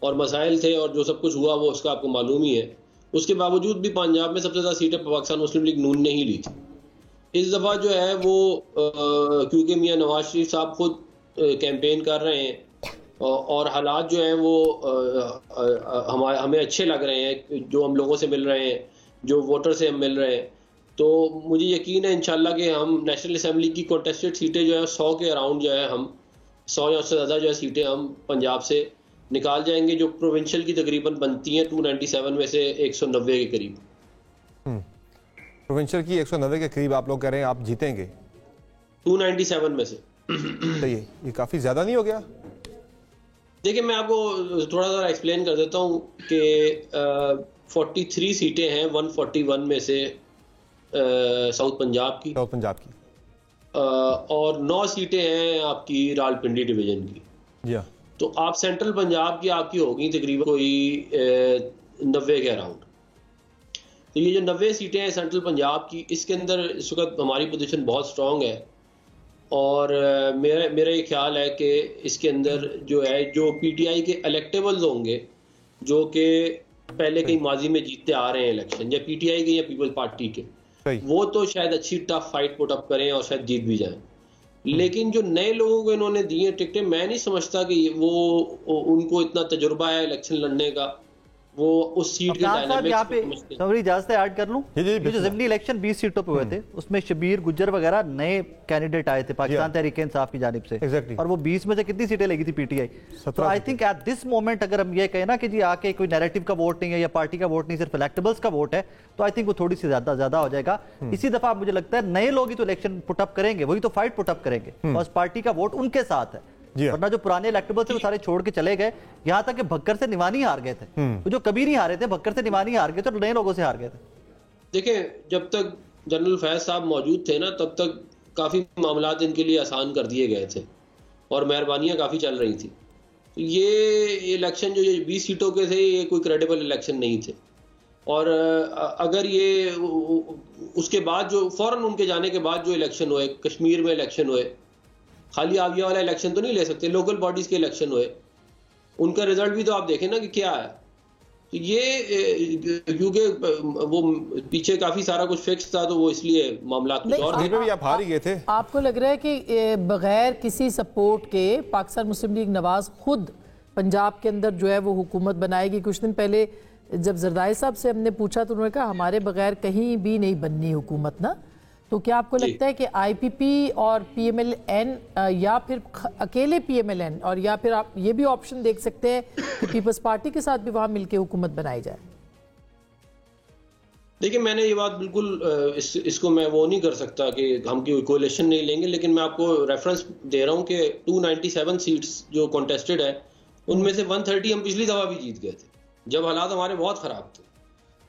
और मसाइल थे और जो सब कुछ हुआ वो उसका आपको मालूम ही है, उसके बावजूद भी पंजाब में सबसे ज़्यादा सीटें पाकिस्तान मुस्लिम लीग नून ने ही ली थी। इस दफ़ा जो है वो क्योंकि मियां नवाज शरीफ साहब खुद कैंपेन कर रहे हैं और हालात जो हैं वो हमें अच्छे लग रहे हैं, जो हम लोगों से मिल रहे हैं, जो वोटर से हम मिल रहे हैं, तो मुझे यकीन है इंशाल्लाह कि हम नेशनल असेंबली की कॉन्टेस्टेड सीटें जो है 100 के अराउंड जो है हम 100 या उससे ज़्यादा जो है सीटें हम पंजाब से निकाल जाएंगे, जो प्रोविंशियल की तकरीबन बनती हैं 297 में से 190 के करीब। प्रोविंशियल की 190 के करीब आप लोग कह रहे हैं आप जीतेंगे 297 में से। तो ये काफ़ी ज़्यादा नहीं हो गया? देखिए, मैं आपको थोड़ा सा एक्सप्लेन कर देता हूँ कि 43 सीटें हैं 141 में से साउथ पंजाब की और 9 सीटें हैं आपकी रावलपिंडी डिवीजन की। तो आप सेंट्रल पंजाब की आपकी होगी तकरीबन कोई 90 के अराउंड। तो ये जो 90 सीटें हैं सेंट्रल पंजाब की, इसके अंदर इस वक्त हमारी पोजीशन बहुत स्ट्रांग है और मेरा ये ख्याल है कि इसके अंदर जो है जो पीटीआई के इलेक्टेबल्स होंगे, जो कि पहले कहीं माजी में जीतते आ रहे हैं इलेक्शन, या पीटीआई के या पीपल्स पार्टी के, वो तो शायद अच्छी टफ फाइट पुट अप करें और शायद जीत भी जाएं। लेकिन जो नए लोगों को इन्होंने दी हैं टिकटें, मैं नहीं समझता कि वो उनको इतना तजुर्बा है इलेक्शन लड़ने का वो उस सीट के डायनामिक्स समरी इजाजत है ऐड कर लूं। ये जो ज़िमनी इलेक्शन 20 सीटों पे हुए थे उसमें शबीर गुज्जर वगैरह नए कैंडिडेट आए थे पाकिस्तान तहरीक इंसाफ की जानिब से, और वो 20 में से कितनी सीटें लगी थी पीटीआई। तो I think at this moment अगर हम ये कहें ना कि जी आके कोई नैरेटिव का वोट नहीं है या पार्टी का वोट नहीं, सिर्फ इलेक्टेबल्स का वोट है, तो आई थिंक वो थोड़ी सी ज्यादा हो जाएगा। इसी दफा मुझे लगता है नए लोग ही तो इलेक्शन पुटअप करेंगे, वही तो फाइट पुटअप करेंगे, और पार्टी का वोट उनके साथ है, वरना जो पुराने इलेक्टेबल थे वो सारे छोड़ के चले गए। यहां तक कि भक्कर से निवानी हार गए थे, तो जो कभी नहीं हारे थे भक्कर से निवानी हार गए थे, तो नए लोगों से हार गए थे। देखिए, जब तक जनरल फैज साहब मौजूद थे ना, तब तक काफी मामलात इनके लिए आसान कर दिए गए थे और मेहरबानियां काफी चल रही थी। तो ये इलेक्शन जो 20 सीटों के थे, ये कोई क्रेडिबल इलेक्शन नहीं थे। और अगर ये उसके बाद जो फौरन उनके जाने के बाद जो इलेक्शन हुए, कश्मीर में इलेक्शन हुए, खाली आप ये वाला इलेक्शन तो नहीं ले सकते, लोकल बॉडीज के इलेक्शन हुए, उनका रिजल्ट भी तो आप देखें ना कि क्या है। तो ये क्योंकि वो पीछे काफी सारा कुछ फिक्स था, तो वो इसलिए मामला कुछ और भी आप हार ही गए थे। आपको लग रहा है कि बगैर किसी सपोर्ट के पाकिस्तान मुस्लिम लीग नवाज खुद पंजाब के अंदर जो है वो हुकूमत बनाएगी? कुछ दिन पहले जब जरदारी साहब से हमने पूछा तो उन्होंने कहा हमारे बगैर कहीं भी नहीं बननी हुकूमत ना। तो क्या आपको लगता है कि आईपीपी और पीएमएलएन या फिर अकेले पीएमएलएन, और या फिर आप ये भी ऑप्शन देख सकते हैं कि पीपल्स पार्टी के साथ भी वहां मिलकर हुकूमत बनाई जाए? देखिए, मैंने ये बात बिल्कुल इसको मैं वो नहीं कर सकता कि हम कोalition नहीं लेंगे, लेकिन मैं आपको रेफरेंस दे रहा हूँ कि 297 सीट्स जो कॉन्टेस्टेड है, उनमें से 130 हम पिछली दफा भी जीत गए थे, जब हालात हमारे बहुत खराब थे,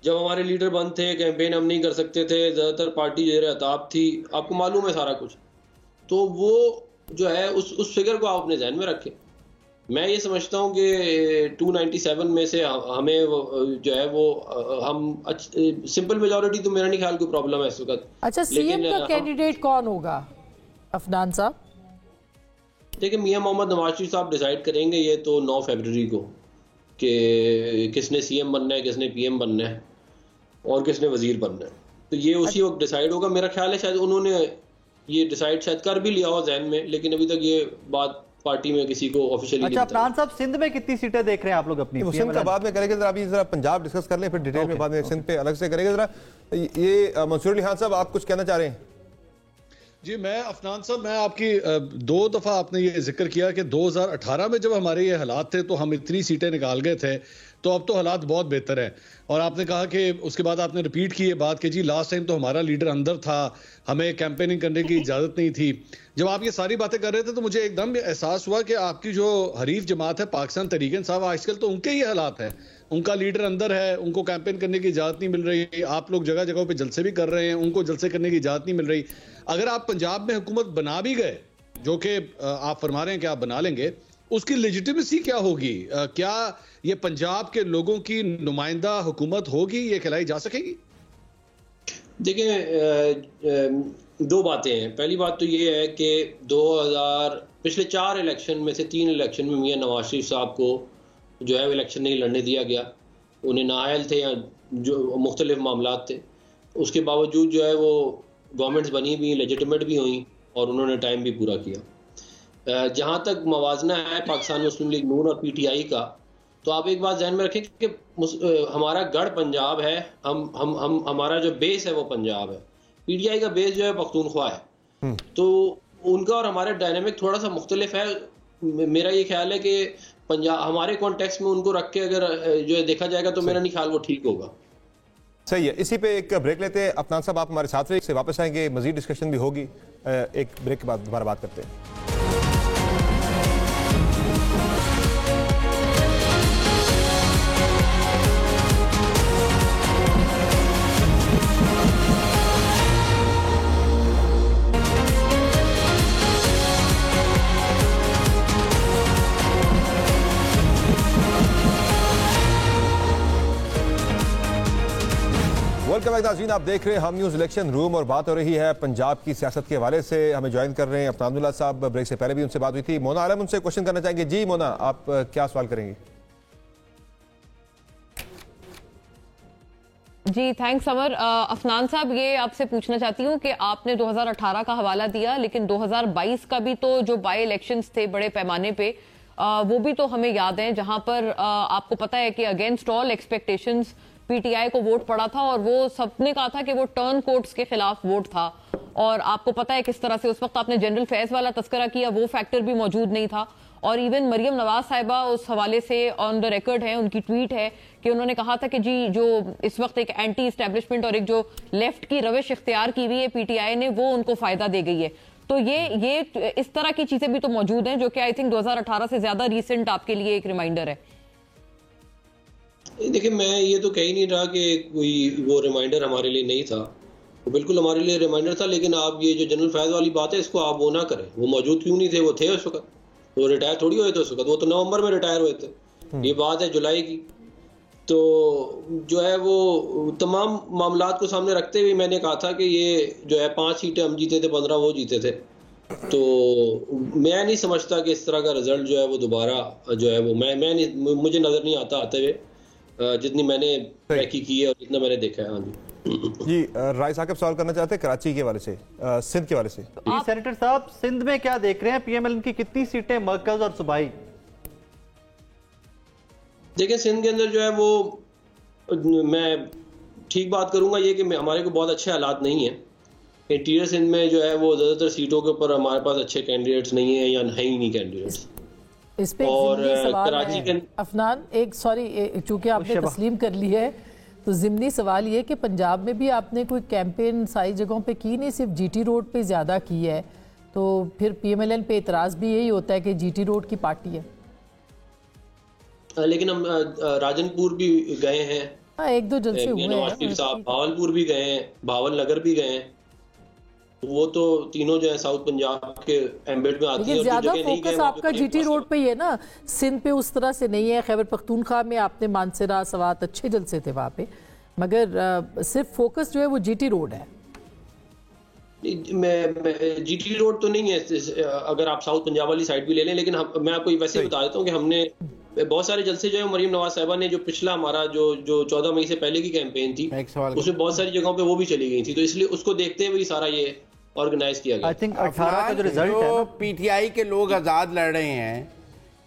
जब हमारे लीडर बंद थे, कैंपेन हम नहीं कर सकते थे, ज्यादातर पार्टी जेर अताब थी, आपको मालूम है सारा कुछ। तो वो जो है उस फिगर को आप अपने ज़हन में रखें। मैं ये समझता हूँ कि 297 में से हमें जो है वो हम सिंपल मेजॉरिटी तो मेरा नहीं ख्याल कोई प्रॉब्लम है इस वक्त। अच्छा, सीएम का कैंडिडेट कौन होगा अफनान साहब? देखिए, मियां मोहम्मद नवाज शरीफ साहब डिसाइड करेंगे ये तो 9 फरवरी को कि किसने सीएम बनना है, किसने पीएम बनना है और किसने वजीर बनना है। तो ये उसी वक्त डिसाइड होगा। मेरा ख्याल है शायद उन्होंने ये डिसाइड शायद कर भी लिया हो जहन में, लेकिन अभी तक ये बात पार्टी में किसी को ऑफिशियली अच्छा, अफनान साहब सिंध में कितनी सीटें देख रहे हैं आप लोग अपनी? सिंध का बाद में करेंगे, अभी जरा पंजाब डिस्कस कर लें, फिर डिटेल में बाद में सिंध पे अलग से करेंगे। जरा ये मंसूर अली खान साहब, आप कुछ कहना चाह रहे हैं? जी, मैं अफनान साहब, मैं आपकी 2 दफा आपने ये जिक्र किया कि 2018 में जब हमारे ये हालात थे तो हम इतनी सीटें निकाल गए थे, तो अब तो हालात बहुत बेहतर है। और आपने कहा कि उसके बाद आपने रिपीट की ये बात कि जी लास्ट टाइम तो हमारा लीडर अंदर था, हमें कैंपेनिंग करने की इजाजत नहीं थी। जब आप ये सारी बातें कर रहे थे तो मुझे एकदम एहसास हुआ कि आपकी जो हरीफ जमात है पाकिस्तान तहरीक इंसाफ, आजकल तो उनके ही हालात हैं, उनका लीडर अंदर है, उनको कैंपेन करने की इजाजत नहीं मिल रही, आप लोग जगह जगह पे जलसे भी कर रहे हैं, उनको जलसे करने की इजाजत नहीं मिल रही। अगर आप पंजाब में हुकूमत बना भी गए, जो कि आप फरमा रहे हैं कि आप बना लेंगे, उसकी लेजिटिमेसी क्या होगी? क्या ये पंजाब के लोगों की नुमाइंदा हुकूमत होगी, ये कहलाई जा सकेगी? देखिए, 2 बातें हैं। पहली बात तो ये है कि पिछले 4 इलेक्शन में से 3 इलेक्शन में मियां नवाज शरीफ साहब को जो है इलेक्शन नहीं लड़ने दिया गया, उन्हें नाअहल थे या जो मुख्तलिफ मामलात थे। उसके बावजूद जो है वो गवर्नमेंट्स बनी भी, लेजिटिमेट भी हुई और उन्होंने टाइम भी पूरा किया। जहाँ तक मवाजना है पाकिस्तान मुस्लिम लीग नून और पीटीआई का, तो आप एक बात ध्यान में रखें कि हमारा गढ़ पंजाब है, हम हमारा जो बेस है वो पंजाब है, पीटीआई का बेस जो है पख्तूनख्वा है। तो उनका और हमारा डायनामिक थोड़ा सा मुख्तलिफ है। मेरा ये ख्याल है कि पंजाब हमारे कॉन्टेक्स्ट में उनको रख के अगर जो है देखा जाएगा तो मेरा नहीं ख्याल वो ठीक होगा। सही है, इसी पे एक ब्रेक लेते हैं। अफनान साहब आप हमारे साथ से वापस आएंगे, मजीद डिस्कशन भी होगी। एक ब्रेक के बाद दोबारा बात करते हैं। वेलकम बैक नाज़रीन, आप देख रहे हैं हम न्यूज़ इलेक्शन रूम और बात हो रही है पंजाब की सियासत के हवाले से। हमें ज्वाइन कर रहे हैं अफनानुल्लाह साहब, ब्रेक से पहले भी उनसे बात हुई थी। मोना आलम उनसे क्वेश्चन करना चाहेंगे। जी मोना, आप क्या सवाल करेंगे? जी थैंक्स समर। अफनान साहब, ये आपसे पूछना चाहती हूँ कि आपने 2018 का हवाला दिया, लेकिन 2022 का भी तो जो बाई इलेक्शंस थे बड़े पैमाने पे, वो भी तो हमें याद है, जहां पर आपको पता है कि अगेंस्ट ऑल एक्सपेक्टेशंस पीटीआई को वोट पड़ा था और वो सबने कहा था कि वो टर्न कोर्ट्स के खिलाफ वोट था। और आपको पता है किस तरह से उस वक्त आपने जनरल फैज वाला तस्करा किया, वो फैक्टर भी मौजूद नहीं था। और इवन मरियम नवाज साहिबा उस हवाले से ऑन द रिकॉर्ड है, उनकी ट्वीट है कि उन्होंने कहा था कि जी जो इस वक्त एक एंटी एस्टेब्लिशमेंट और एक जो लेफ्ट की रविश इख्तियार की हुई है पीटीआई ने, वो उनको फायदा दे गई है। तो ये इस तरह की चीजें भी तो मौजूद हैं जो कि आई थिंक 2018 से ज्यादा रीसेंट आपके लिए एक रिमाइंडर है। देखिए, मैं ये तो कह ही नहीं रहा कि कोई वो रिमाइंडर हमारे लिए नहीं था, वो बिल्कुल हमारे लिए रिमाइंडर था। लेकिन आप ये जो जनरल फैज वाली बात है, इसको आप वो ना करें। वो मौजूद क्यों नहीं थे? वो थे उस वक्त, वो रिटायर थोड़ी हुए थे उस वक्त, वो तो नवंबर में रिटायर हुए थे। ये बात है जुलाई की। तो जो है वो तमाम मामलात को सामने रखते हुए मैंने कहा था कि ये जो है 5 सीटें हम जीते थे, 15 वो जीते थे। तो मैं नहीं समझता कि इस तरह का रिजल्ट जो है वो दोबारा जो है वो मुझे नजर नहीं आता आते हुए, जितनी मैंने तहकीक की है और जितना मैंने देखा है। हाँ जी, राय साहब सवाल करना चाहते हैं कराची के हवाले से, सिंध के हवाले से। सेनेटर साहब, सिंध में क्या देख रहे हैं? पीएमएल की कितनी सीटें मरकज और सूबाई? देखिए, सिंध के अंदर जो है वो मैं ठीक बात करूंगा ये कि हमारे को बहुत अच्छे हालात नहीं है। इंटीरियर सिंध में जो है वो ज्यादातर सीटों के ऊपर हमारे पास अच्छे कैंडिडेट्स नहीं है या है ही नहीं कैंडिडेट्स। इस पे और कराची के अफनान चूंकि आपने तस्लीम कर ली है तो ज़िमनी सवाल ये कि पंजाब में भी आपने कोई कैंपेन सारी जगहों पे की नहीं, सिर्फ जीटी रोड पे ज़्यादा की है, तो फिर पीएमएलएन पे इतराज़ भी यही होता है कि जीटी रोड की पार्टी है। लेकिन हम राजनपुर भी गए हैं, हाँ, 1-2 जलसे हुए हैं। भावलपुर भी गए हैं, भावल नगर भी गए हैं। वो तो तीनों जो है साउथ पंजाब के एम्बेड में आती है। ज्यादा फोकस आपका जीटी रोड पे ही है ना, सिंध पे उस तरह से नहीं है। खैबर पख्तूनख्वा में आपने मानसरा सवात अच्छे जलसे थे वहाँ पे, मगर सिर्फ फोकस जो है वो जीटी रोड है। मैं जीटी रोड तो नहीं है, अगर आप साउथ पंजाब वाली साइड भी ले लें। लेकिन मैं आपको वैसे ही बता देता हूँ कि हमने बहुत सारे जलसे जो है मरियम नवाज साहिबा ने जो पिछला हमारा जो 14 मई से पहले की कैंपेन थी उसमें बहुत सारी जगहों पे वो भी चली गई थी, तो इसलिए उसको देखते हुए सारा ये ऑर्गेनाइज किया गया। आई थिंक 18 का जो रिजल्ट है ना, पीटीआई के लोग आजाद लड़ रहे हैं,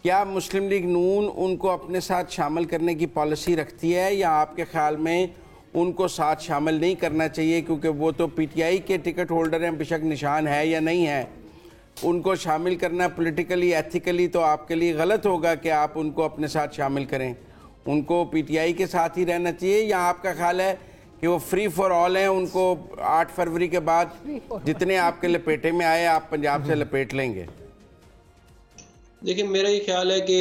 क्या मुस्लिम लीग नून उनको अपने साथ शामिल करने की पॉलिसी रखती है या आपके ख्याल में उनको साथ शामिल नहीं करना चाहिए? क्योंकि वो तो पीटीआई के टिकट होल्डर हैं, बेशक निशान है या नहीं है, उनको शामिल करना पॉलिटिकली एथिकली तो आपके लिए गलत होगा कि आप उनको अपने साथ शामिल करें। उनको पीटीआई के साथ ही रहना चाहिए या आपका ख्याल है कि वो फ्री फॉर ऑल हैं, उनको 8 फरवरी के बाद जितने आपके लपेटे में आए आप पंजाब से लपेट लेंगे? देखिए, मेरा ये ख्याल है कि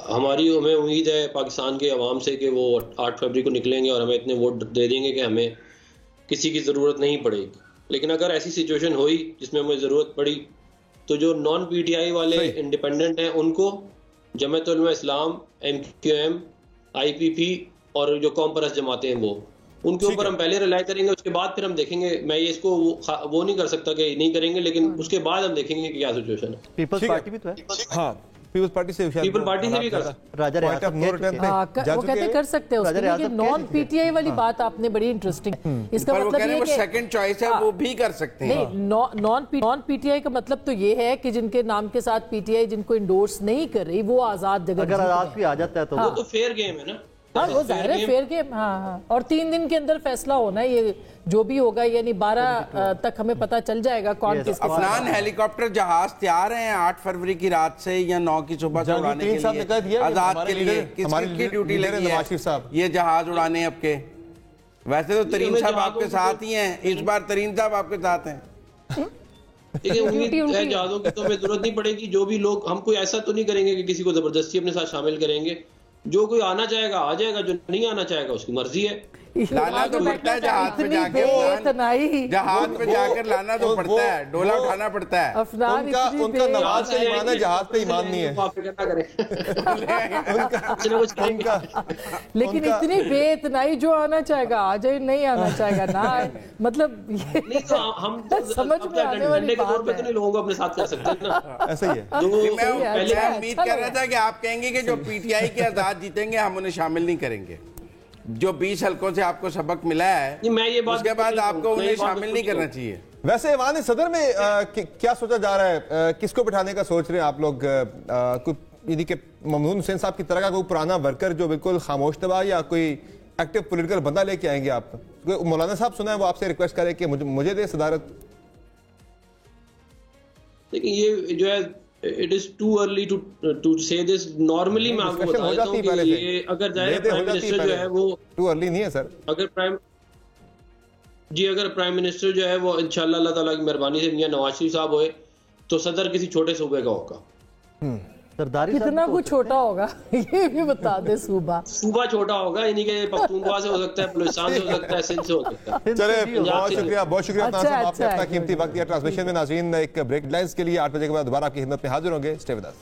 हमें उम्मीद है पाकिस्तान के अवाम से कि वो 8 फरवरी को निकलेंगे और हमें इतने वोट दे देंगे कि हमें किसी की ज़रूरत नहीं पड़ेगी। लेकिन अगर ऐसी सिचुएशन हुई जिसमें हमें ज़रूरत पड़ी तो जो नॉन पीटीआई वाले इंडिपेंडेंट हैं उनको जमात उलमा इस्लाम, MQM, IPP और जो कौम परस्त जमातें हैं वो उनके ऊपर हम पहले रिलाई करेंगे, उसके बाद फिर हम देखेंगे। मैं ये इसको वो नहीं कर सकता कि नहीं करेंगे, लेकिन उसके बाद हम देखेंगे कि क्या सिचुएशन है। पीपल्स पार्टी भी तो है। हाँ, पीपल्स पार्टी से भी कर सकते हैं, लेकिन नॉन पीटीआई वाली बात आपने बड़ी इंटरेस्टिंग, इसका मतलब ये कि सेकंड चॉइस है, वो भी कर सकते हैं। नॉन पीटीआई का मतलब तो ये है कि जिनके नाम के साथ पीटीआई जिनको इंडोर्स नहीं कर रही वो आजाद जगह, अगर आजाद भी आ जाता है तो वो तो फेयर गेम है ना। हाँ, वो जाहिर है फेयर गेम। हाँ, और 3 दिन के अंदर फैसला होना है, ये जो भी होगा, यानी 12 तक हमें पता चल जाएगा कौन किसके साथ। अफनान, हेलीकॉप्टर जहाज तैयार हैं 8 फरवरी की रात से या 9 की सुबह से उड़ाने के लिए? आजाद के लिए किसकी ड्यूटी लगी है ये जहाज उड़ाने आपके? वैसे तो तरीन साहब आपके साथ ही हैं, इस बार तरीन साहब आपके साथ हैं। देखिए, उम्मीद है जहाजों की तो हमें जरूरत नहीं पड़ेगी। जो भी लोग, हम कोई ऐसा तो नहीं करेंगे कि किसी को जबरदस्ती अपने साथ शामिल करेंगे। जो कोई आना चाहेगा आ जाएगा, जो नहीं आना चाहेगा उसकी मर्जी है। लाना तो पड़ता है जहाज पे जाकर, जहाज पे जाकर लाना तो पड़ता है, डोला उठाना पड़ता है। उनका नमाज पे ईमान है, जहाज पे ईमान नहीं है। लेकिन इतनी बेइतनाई, जो आना चाहेगा आ जाए, नहीं आना चाहेगा ना आए, मतलब हम समझ में आने वाली बात है। लोगों को अपने साथ कर सकते हैं ना, ऐसा ही है। मैं उम्मीद कर रहा था कि आप कहेंगे कि जो पीटीआई के आजाद जीतेंगे हम उन्हें शामिल नहीं करेंगे। जो 20 हलकों से आपको सबक मिला है, मैं ये बात उसके बाद आपको उन्हें शामिल नहीं करना चाहिए। वैसे ऐवान सदर में क्या सोचा जा रहा है, किसको बिठाने का सोच रहे हैं आप लोग? यानी कि ममनून हुसैन साहब की तरह का कोई पुराना वर्कर जो बिल्कुल खामोश तबा, या कोई एक्टिव पॉलिटिकल बंदा लेके आएंगे आप? मौलाना साहब सुना है वो आपसे रिक्वेस्ट करें कि मुझे दे सदारत। देखिए ये जो है it is too early to say this. Normally मैं आपको बता देता हूं कि ये अगर जाए प्राइम मिनिस्टर जो है वो टू अर्ली नहीं है सर। अगर प्राइम मिनिस्टर जो है वो इंशाल्लाह अल्लाह ताला की मेहरबानी से मियां नवाज शरीफ साहब होए तो सदर किसी छोटे सूबे का होगा। सरदारी कितना कुछ छोटा होगा ये भी बता दे। सूबा छोटा होगा, यानी कि पख्तूनख्वा से हो सकता है, बलूचिस्तान से हो सकता है, सिंध से हो सकता है। चले बहुत शुक्रिया आपने अपना कीमती वक्त दिया ट्रांसमिशन में। नाज़रीन एक ब्रेक लाइन्स के लिए 8 बजे के बाद दोबारा आपकी खिदमत में हाजिर होंगे। Stay with us.